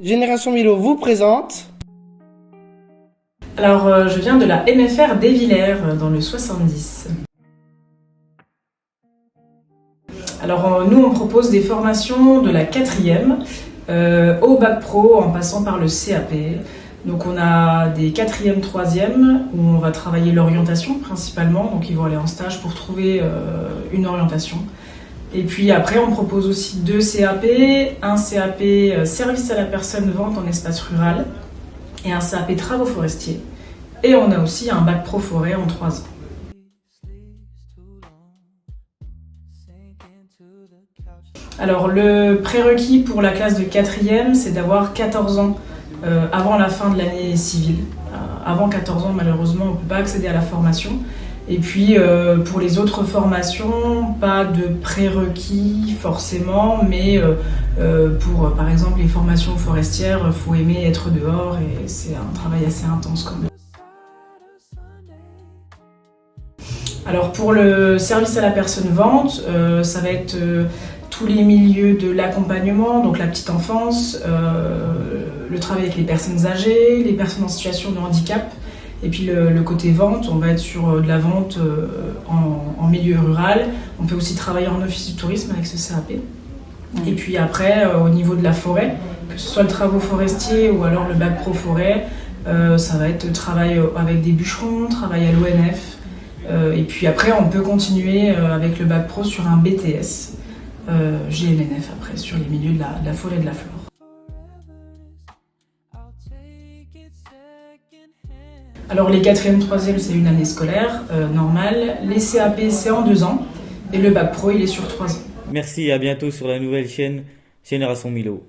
Génération Milo vous présente. Alors, je viens de la MFR d'Evillers, dans le 70. Alors, nous, on propose des formations de la 4e au bac pro en passant par le CAP. Donc, on a des 4e, 3e où on va travailler l'orientation principalement. Donc, ils vont aller en stage pour trouver une orientation. Et puis après, on propose aussi 2 CAP, un CAP service à la personne, vente en espace rural et un CAP travaux forestiers. Et on a aussi un bac pro forêt en 3 ans. Alors le prérequis pour la classe de 4e, c'est d'avoir 14 ans avant la fin de l'année civile. Avant 14 ans, malheureusement, on ne peut pas accéder à la formation. Et puis pour les autres formations, pas de prérequis forcément, mais pour par exemple les formations forestières, il faut aimer être dehors et c'est un travail assez intense quand même. Alors pour le service à la personne vente, ça va être tous les milieux de l'accompagnement, donc la petite enfance, le travail avec les personnes âgées, les personnes en situation de handicap. Et puis le côté vente, on va être sur de la vente en milieu rural. On peut aussi travailler en office du tourisme avec ce CAP. Et puis après, au niveau de la forêt, que ce soit le travaux forestier ou alors le bac pro forêt, ça va être travail avec des bûcherons, travail à l'ONF. Et puis après, on peut continuer avec le bac pro sur un BTS, GMNF après, sur les milieux de la forêt et de la flore. Alors les 4e, 3e, c'est une année scolaire normale. Les CAP, c'est en 2 ans. Et le bac pro, il est sur 3 ans. Merci, à bientôt sur la nouvelle chaîne Génération Milo.